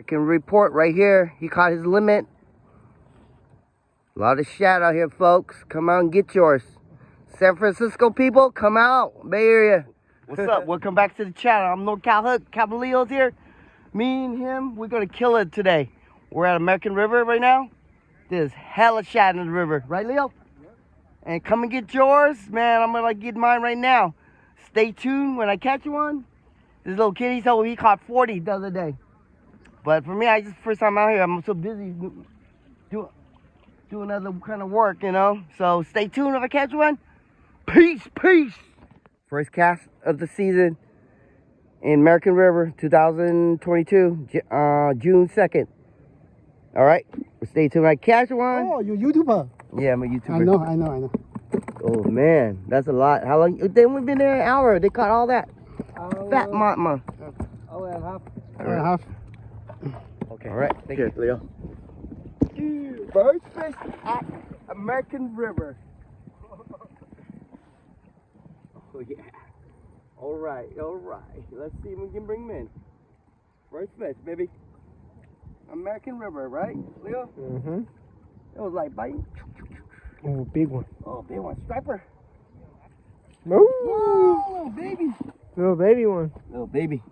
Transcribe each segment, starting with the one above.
I can report right here, he caught his limit. A lot of shad out here, folks. Come out and get yours. San Francisco people, come out. Bay Area. What's up? Welcome back to the channel. I'm NorCal Hook. Caballero's here. Me and him, we're going to kill it today. We're at American River right now. There's hella shad in the river. Right, Leo? And come and get yours. Man, I'm going to get mine right now. Stay tuned when I catch one. This little kid, he told me he caught 40 the other day. But for me, I just first time out here. I'm so busy doing other kind of work, you know. So stay tuned if I catch one. Peace, peace. First cast of the season in American River, 2022, June 2nd. All right, stay tuned when I catch one. Oh, you're a YouTuber? Yeah, I'm a YouTuber. I know. Oh man, that's a lot. How long? Then we've been there an hour. They caught all that. Fat mama. Hour and a half. Hour and a half. Okay. All right. Thank you, Leo. First fish at American River. Oh yeah. All right. Let's see if we can bring them in. First fish, baby. American River, right, Leo? Mm-hmm. It was like biting. Oh, big one. Oh, big one. Striper. Ooh. Whoa, little baby. Little baby one. Little baby.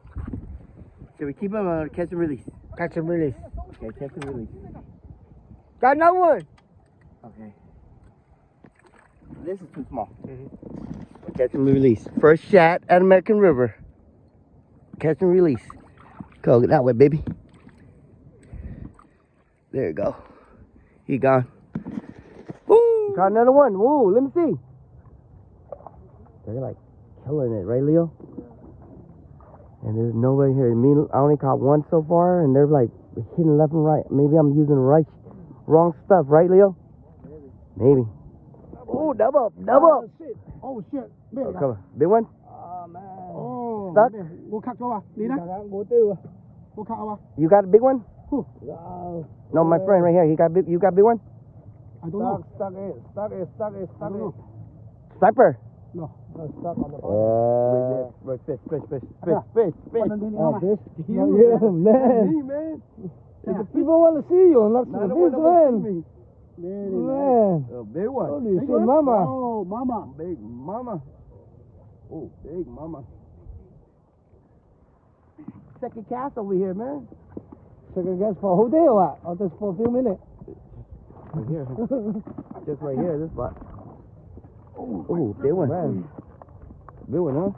Should we keep him or catch and release? Catch and release. Okay, catch and release. Got another one. Okay. This is too small. Mm-hmm. Catch and release. First shad at American River. Catch and release. Go that way, baby. There you go. He gone. Woo! Got another one. Woo! Let me see. They're like killing it, right, Leo? And there's nobody here. I only caught one so far, and they're like hitting left and right. Maybe I'm using the wrong stuff, right, Leo? Maybe. Oh, double. Oh shit. Big Oh, come on. Big one? Oh man. Oh. Stuck? We'll cut over. We'll cut over. You got a big one? Wow. No, my friend right here. You got big one? I don't know. Stuck it. I don't know. Sniper. No, stuck on the bottom. Fish. Oh, fish. Yeah, man. The people want to see you, not the fish, man. Man. A big one. Holy shit, mama. Oh, mama. Big mama. Oh, big mama. Second cast over here, man. Second guess for a whole day or what? Or just for a few minutes? Right here. Just right here, this spot. Oh, big one. Man. Big one, huh?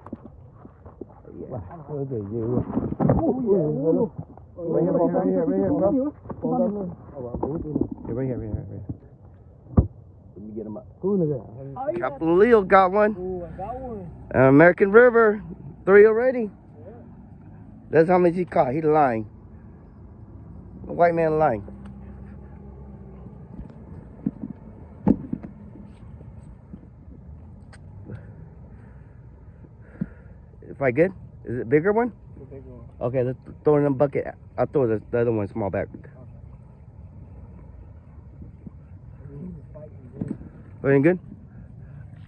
Yeah. Look at you. Right here, bro. Right here. Let me get him up. Captain Leo got one. Oh, I got one. American River, 3 already. Yeah. That's how much he caught. He lying. The white man lying. Fight good? Is it a bigger one? The bigger one. Okay, let's throw it in a bucket. I'll throw the other one small back. Everything good?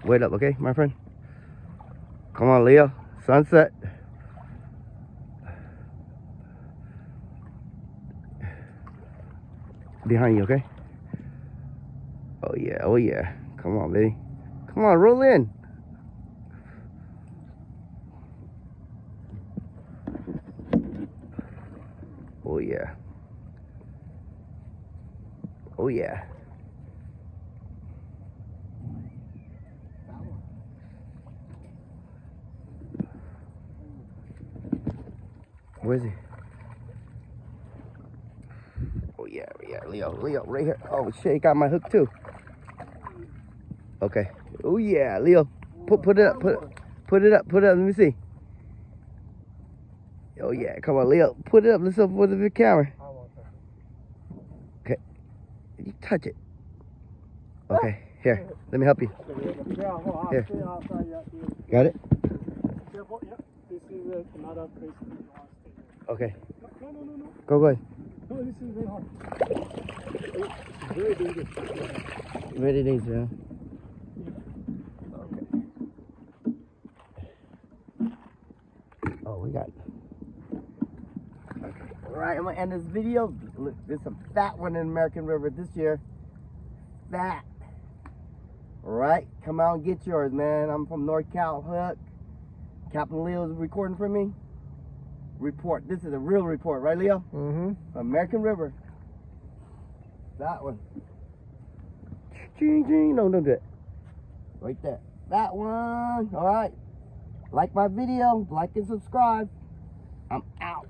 Wait up, okay, my friend? Come on, Leo. Sunset. Behind you, okay? Oh yeah. Come on, baby. Come on, roll in. Oh yeah. Where is he? Oh yeah, Leo, right here. Oh shit, he got my hook too. Okay. Oh yeah, Leo, put it up, put it up. Let me see. Oh yeah, come on, Leo, put it up. Let's up for the camera. Okay, you touch it. Okay, here, let me help you. Here, got it. Okay. Go ahead. No, this is very hard. It's very dangerous. Very dangerous, huh? Okay. Oh, we got. Okay. right, I'm gonna end this video. Look, there's some fat one in American River this year. Fat. All right, come out and get yours, man. I'm from North Cal Hook. Captain Leo's recording for me. Report. This is a real report, right, Leo? Mm-hmm. American River. That one. Ching, ching. No, don't do it. Right there. That one. All right. Like my video. Like and subscribe. I'm out.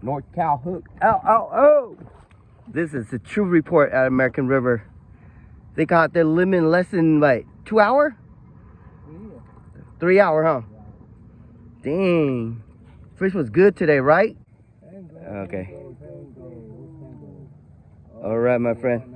North Cal Hook. Ow, ow, oh. This is a true report at American River. They got their limit in less than, like, 2 hours? 3 hour, huh? Dang. Fish was good today, right? Okay. All right, my friend.